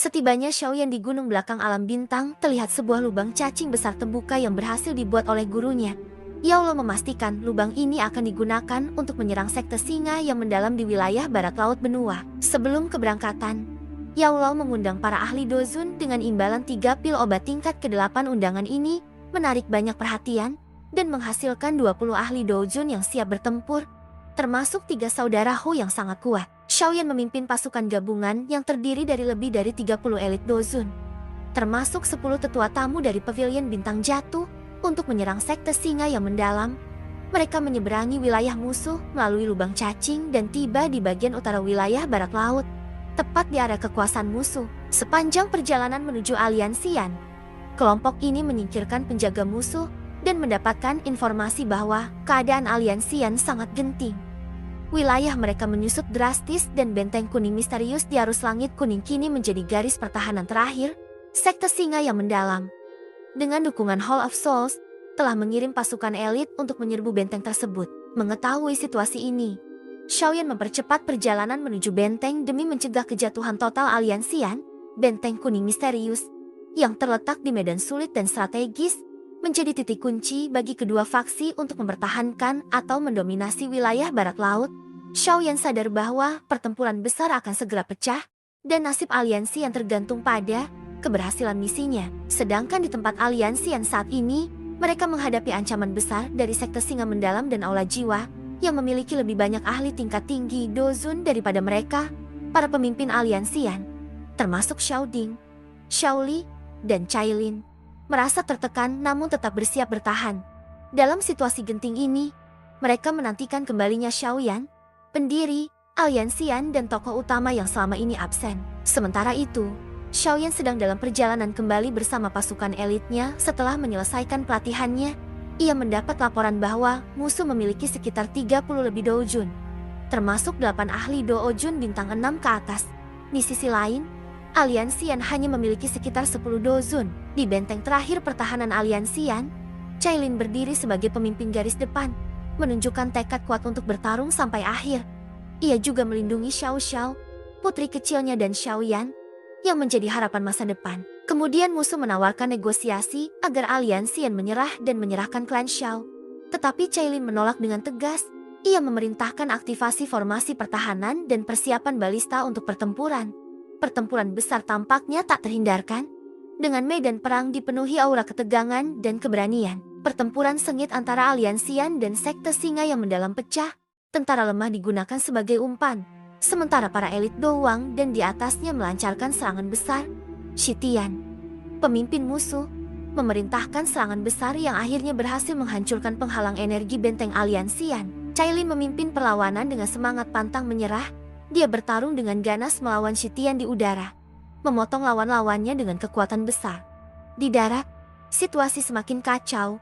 Setibanya Xiaoyan di gunung belakang alam bintang, terlihat sebuah lubang cacing besar terbuka yang berhasil dibuat oleh gurunya. Yao Lo memastikan lubang ini akan digunakan untuk menyerang sekte singa yang mendalam di wilayah barat laut benua. Sebelum keberangkatan, Yao Lo mengundang para ahli dozun dengan imbalan 3 pil obat tingkat ke-8. Undangan ini menarik banyak perhatian dan menghasilkan 20 ahli dozun yang siap bertempur, termasuk 3 saudara Hu yang sangat kuat. Xiaoyan memimpin pasukan gabungan yang terdiri dari lebih dari 30 elit dozun, termasuk 10 tetua tamu dari pavilion bintang jatuh untuk menyerang sekte singa yang mendalam. Mereka menyeberangi wilayah musuh melalui lubang cacing dan tiba di bagian utara wilayah barat laut, tepat di area kekuasaan musuh. Sepanjang perjalanan menuju Aliansian, kelompok ini menyingkirkan penjaga musuh dan mendapatkan informasi bahwa keadaan Aliansian sangat genting. Wilayah mereka menyusut drastis dan benteng kuning misterius di arus langit kuning kini menjadi garis pertahanan terakhir sekte singa yang mendalam. Dengan dukungan Hall of Souls, telah mengirim pasukan elit untuk menyerbu benteng tersebut. Mengetahui situasi ini, Xiaoyan mempercepat perjalanan menuju benteng demi mencegah kejatuhan total Aliansian. Benteng kuning misterius yang terletak di medan sulit dan strategis menjadi titik kunci bagi kedua faksi untuk mempertahankan atau mendominasi wilayah barat laut. Xiaoyan sadar bahwa pertempuran besar akan segera pecah dan nasib aliansi yang tergantung pada keberhasilan misinya. Sedangkan di tempat aliansi yang saat ini, mereka menghadapi ancaman besar dari sekte singa mendalam dan aula jiwa yang memiliki lebih banyak ahli tingkat tinggi dozun daripada mereka. Para pemimpin aliansian, termasuk Xiao Ding, Xiao Li, dan Cailin, merasa tertekan namun tetap bersiap bertahan. Dalam situasi genting ini, mereka menantikan kembalinya Xiaoyan, pendiri Aliansian dan tokoh utama yang selama ini absen. Sementara itu, Xiaoyan sedang dalam perjalanan kembali bersama pasukan elitnya setelah menyelesaikan pelatihannya. Ia mendapat laporan bahwa musuh memiliki sekitar 30 lebih doujun, termasuk 8 ahli doujun bintang 6 ke atas. Di sisi lain, Aliansian hanya memiliki sekitar 10 doujun. Di benteng terakhir pertahanan Aliansian, Cailin berdiri sebagai pemimpin garis depan, menunjukkan tekad kuat untuk bertarung sampai akhir. Ia juga melindungi Xiao Xiao, putri kecilnya, dan Xiaoyan yang menjadi harapan masa depan. Kemudian musuh menawarkan negosiasi agar Aliansian menyerah dan menyerahkan klan Xiao. Tetapi Cailin menolak dengan tegas. Ia memerintahkan aktivasi formasi pertahanan dan persiapan balista untuk pertempuran. Pertempuran besar tampaknya tak terhindarkan. Dengan medan perang dipenuhi aura ketegangan dan keberanian. Pertempuran sengit antara Aliansian dan sekte singa yang mendalam pecah. Tentara lemah digunakan sebagai umpan, sementara para elit doang dan di atasnya melancarkan serangan besar. Shitian, pemimpin musuh, memerintahkan serangan besar yang akhirnya berhasil menghancurkan penghalang energi benteng Aliansian. Cailin memimpin perlawanan dengan semangat pantang menyerah. Dia bertarung dengan ganas melawan Shitian di udara, memotong lawan-lawannya dengan kekuatan besar. Di darat, situasi semakin kacau.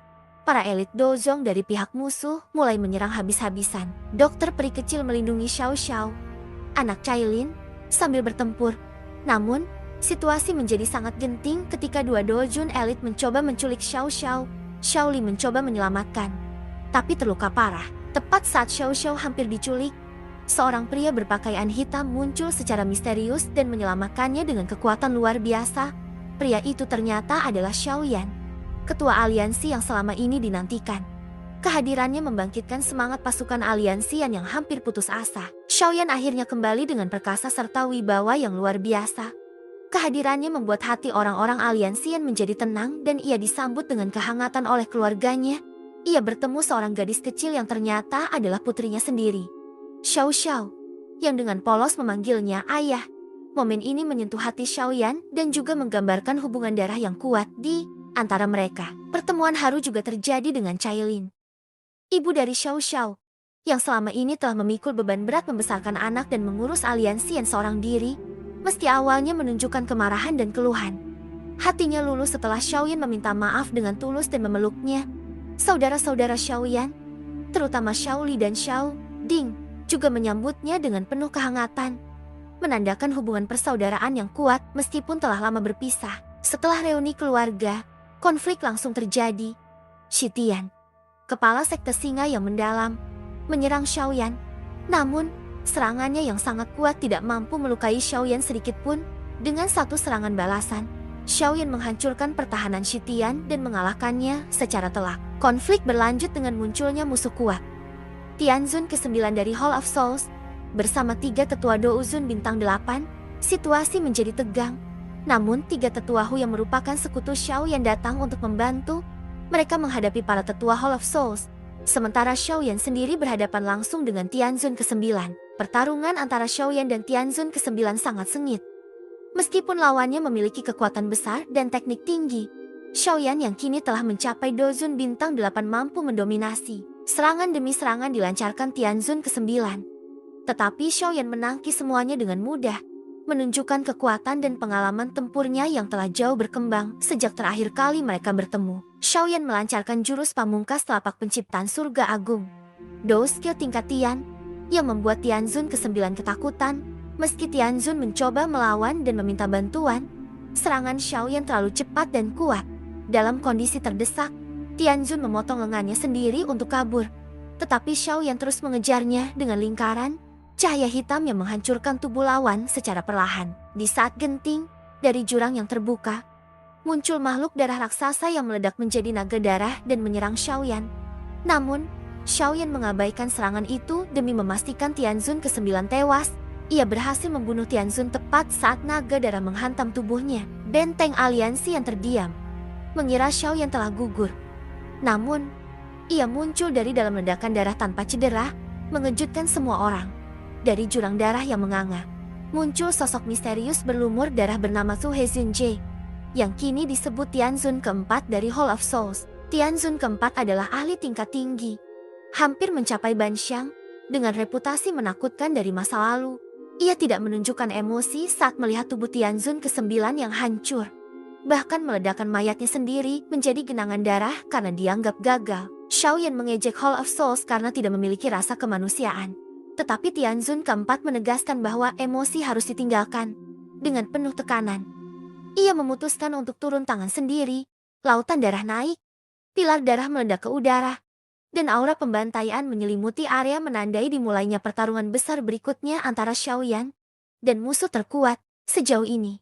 Para elit dozong dari pihak musuh mulai menyerang habis-habisan. Dokter peri kecil melindungi Xiao Xiao, anak Cailin, sambil bertempur. Namun, situasi menjadi sangat genting ketika 2 dojun elit mencoba menculik Xiao Xiao. Xiao Li mencoba menyelamatkan, tapi terluka parah. Tepat saat Xiao Xiao hampir diculik, seorang pria berpakaian hitam muncul secara misterius dan menyelamatkannya dengan kekuatan luar biasa. Pria itu ternyata adalah Xiaoyan, ketua aliansi yang selama ini dinantikan. Kehadirannya membangkitkan semangat pasukan aliansian yang hampir putus asa. Xiaoyan akhirnya kembali dengan perkasa serta wibawa yang luar biasa. Kehadirannya membuat hati orang-orang aliansian menjadi tenang dan ia disambut dengan kehangatan oleh keluarganya. Ia bertemu seorang gadis kecil yang ternyata adalah putrinya sendiri, Xiao Xiao, yang dengan polos memanggilnya ayah. Momen ini menyentuh hati Xiaoyan dan juga menggambarkan hubungan darah yang kuat di antara mereka. Pertemuan haru juga terjadi dengan Cailin, ibu dari Xiao Xiao, yang selama ini telah memikul beban berat membesarkan anak dan mengurus aliansian seorang diri. Meski awalnya menunjukkan kemarahan dan keluhan, hatinya luluh setelah Xiaoyan meminta maaf dengan tulus dan memeluknya. Saudara-saudara Xiaoyan, terutama Xiao Li dan Xiao Ding, juga menyambutnya dengan penuh kehangatan, menandakan hubungan persaudaraan yang kuat meskipun telah lama berpisah. Setelah reuni keluarga, konflik langsung terjadi. Shitian, kepala sekte singa yang mendalam, menyerang Xiaoyan. Namun, serangannya yang sangat kuat tidak mampu melukai Xiaoyan sedikit pun. Dengan satu serangan balasan, Xiaoyan menghancurkan pertahanan Shitian dan mengalahkannya secara telak. Konflik berlanjut dengan munculnya musuh kuat. Tianzun ke-9 dari Hall of Souls, bersama 3 tetua Douzun bintang 8, situasi menjadi tegang. Namun 3 tetua Hu yang merupakan sekutu Xiaoyan datang untuk membantu. Mereka menghadapi para tetua Hall of Souls, sementara Xiaoyan sendiri berhadapan langsung dengan Tianzun ke-9. Pertarungan antara Xiaoyan dan Tianzun ke-9 sangat sengit. Meskipun lawannya memiliki kekuatan besar dan teknik tinggi, Xiaoyan yang kini telah mencapai Douzun bintang 8 mampu mendominasi. Serangan demi serangan dilancarkan Tianzun ke-9. Tetapi Xiaoyan menangkis semuanya dengan mudah, menunjukkan kekuatan dan pengalaman tempurnya yang telah jauh berkembang sejak terakhir kali mereka bertemu. Xiaoyan melancarkan jurus pamungkas telapak penciptaan surga agung, Dou skill tingkat Tian, yang membuat Tianzun ke-9 ketakutan. Meski Tianzun mencoba melawan dan meminta bantuan, serangan Xiaoyan terlalu cepat dan kuat. Dalam kondisi terdesak, Tianzun memotong lengannya sendiri untuk kabur. Tetapi Xiaoyan terus mengejarnya dengan lingkaran cahaya hitam yang menghancurkan tubuh lawan secara perlahan. Di saat genting, dari jurang yang terbuka, muncul makhluk darah raksasa yang meledak menjadi naga darah dan menyerang Xiaoyan. Namun, Xiaoyan mengabaikan serangan itu demi memastikan Tianzun ke-9 tewas. Ia berhasil membunuh Tianzun tepat saat naga darah menghantam tubuhnya. Benteng aliansi yang terdiam mengira Xiaoyan telah gugur. Namun, ia muncul dari dalam ledakan darah tanpa cedera, mengejutkan semua orang. Dari jurang darah yang menganga, muncul sosok misterius berlumur darah bernama Su Hezunjie, yang kini disebut Tianzun ke-4 dari Hall of Souls. Tianzun ke-4 adalah ahli tingkat tinggi, hampir mencapai Banxiang, dengan reputasi menakutkan dari masa lalu. Ia tidak menunjukkan emosi saat melihat tubuh Tianzun ke-9 yang hancur. Bahkan meledakkan mayatnya sendiri menjadi genangan darah karena dianggap gagal. Xiaoyan mengejek Hall of Souls karena tidak memiliki rasa kemanusiaan. Tetapi Tianzun ke-4 menegaskan bahwa emosi harus ditinggalkan. Dengan penuh tekanan, ia memutuskan untuk turun tangan sendiri. Lautan darah naik, pilar darah meledak ke udara, dan aura pembantaian menyelimuti area menandai dimulainya pertarungan besar berikutnya antara Xiaoyan dan musuh terkuat sejauh ini.